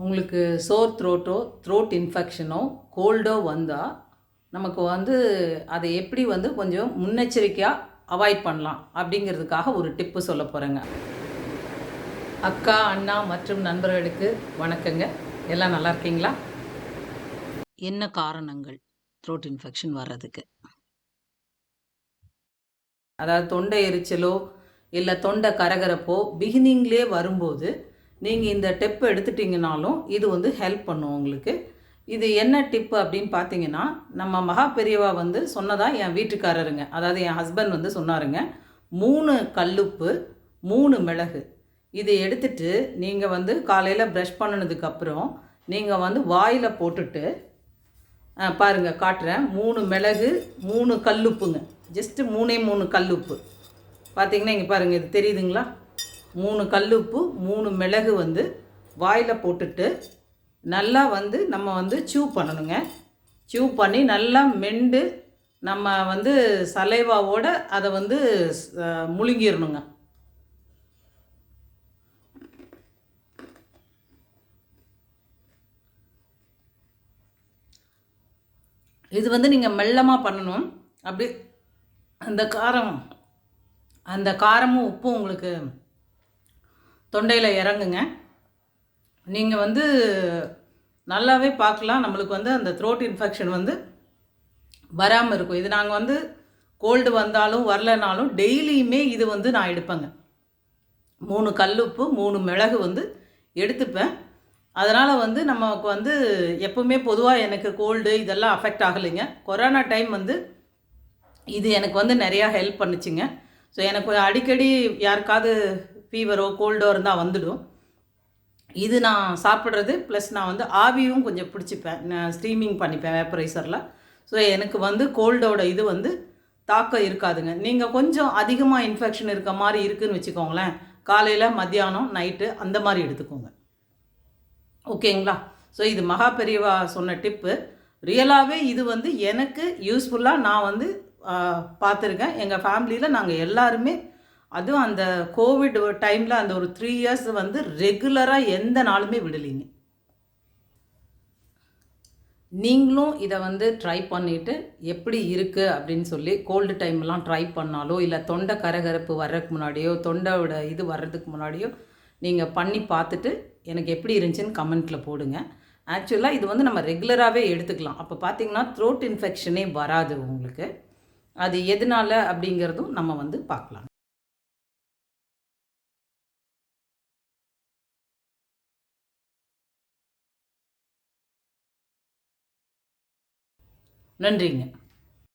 உங்களுக்கு சோர் த்ரோட்டோ த்ரோட் இன்ஃபெக்ஷனோ கோல்டோ வந்தால் நமக்கு அதை எப்படி கொஞ்சம் முன்னெச்சரிக்கையாக அவாய்ட் பண்ணலாம் அப்படிங்கிறதுக்காக ஒரு டிப்பு சொல்ல போகிறேங்க. அக்கா, அண்ணா மற்றும் நண்பர்களுக்கு வணக்கங்க. எல்லாம் நல்லா இருக்கீங்களா? என்ன காரணங்கள் த்ரோட் இன்ஃபெக்ஷன் வர்றதுக்கு? அதாவது தொண்டை எரிச்சலோ இல்லை தொண்டை கரகரப்போ பிகினிங்லேயே வரும்போது நீங்கள் இந்த டிப் எடுத்துட்டிங்கனாலும் இது ஹெல்ப் பண்ணும் உங்களுக்கு. இது என்ன டிப்பு அப்படின்னு பார்த்தீங்கன்னா, நம்ம மகா பெரியவா சொன்னதாக என் வீட்டுக்காரருங்க, அதாவது என் ஹஸ்பண்ட் சொன்னாருங்க. 3 கல்லுப்பு 3 மிளகு இது எடுத்துட்டு நீங்கள் காலையில் ப்ரஷ் பண்ணினதுக்கப்புறம் நீங்கள் வாயில் போட்டுட்டு பாருங்கள், காட்டுறேன். 3 மிளகு 3 கல்லுப்புங்க. ஜஸ்ட்டு 3 கல்லுப்பு பார்த்தீங்கன்னா இங்கே பாருங்கள், இது தெரியுதுங்களா? 3 கல்லுப்பு 3 மிளகு வாயில் போட்டுட்டு நல்லா நம்ம சூ பண்ணணுங்க. சூ பண்ணி நல்லா மெண்டு நம்ம சலைவாவோட அதை முழுங்கிடணுங்க. இது நீங்கள் மெல்லமாக பண்ணணும். அப்படி அந்த காரமும் உப்பும் உங்களுக்கு தொண்டையில் இறங்குங்க. நீங்கள் நல்லாவே பார்க்கலாம், நம்மளுக்கு அந்த த்ரோட் இன்ஃபெக்ஷன் வராமல் இருக்கும். இது நாங்கள் கோல்டு வந்தாலும் வரலனாலும் டெய்லியுமே இது நான் எடுப்பேங்க. 3 கல்லுப்பு 3 மிளகு எடுத்துப்பேன். அதனால் நமக்கு எப்பவுமே பொதுவாக எனக்கு கோல்டு இதெல்லாம் அஃபெக்ட் ஆகலைங்க. கொரோனா டைம் இது எனக்கு நிறையா ஹெல்ப் பண்ணுச்சுங்க. ஸோ எனக்கு அடிக்கடி யாருக்காவது ஃபீவரோ கோல்டோ இருந்தால் வந்துடும். இது நான் சாப்பிட்றது ப்ளஸ் நான் ஆவியும் கொஞ்சம் பிடிச்சிப்பேன், நான் ஸ்டீமிங் பண்ணிப்பேன் வேப்பரைசரில். ஸோ எனக்கு கோல்டோட இது தாக்கம் இருக்காதுங்க. நீங்கள் கொஞ்சம் அதிகமாக இன்ஃபெக்ஷன் இருக்க மாதிரி இருக்குதுன்னு வச்சுக்கோங்களேன், காலையில் மத்தியானம் நைட்டு அந்த மாதிரி எடுத்துக்கோங்க. ஓகேங்களா? ஸோ இது மகா பெரியவா சொன்ன டிப்பு. ரியலாகவே இது எனக்கு யூஸ்ஃபுல்லாக நான் பார்த்துருக்கேன். எங்கள் ஃபேமிலியில் நாங்கள் எல்லாருமே, அதுவும் அந்த கோவிட் டைமில் அந்த ஒரு 3 இயர்ஸ் ரெகுலராக எந்த நாளுமே விடலைங்க. நீங்களும் இதை ட்ரை பண்ணிவிட்டு எப்படி இருக்குது அப்படின்னு சொல்லி கோல்டு டைம்லாம் ட்ரை பண்ணாலோ இல்லை தொண்டை கரகரப்பு வர்றதுக்கு முன்னாடியோ தொண்டையோட இது வர்றதுக்கு முன்னாடியோ நீங்கள் பண்ணி பார்த்துட்டு எனக்கு எப்படி இருந்துச்சுன்னு கமெண்ட்டில் போடுங்க. ஆக்சுவலாக இது நம்ம ரெகுலராகவே எடுத்துக்கலாம். அப்போ பார்த்திங்கன்னா த்ரோட் இன்ஃபெக்ஷனே வராது உங்களுக்கு. அது எதனால் அப்படிங்கிறதும் நம்ம பார்க்கலாம். நன்றிங்க.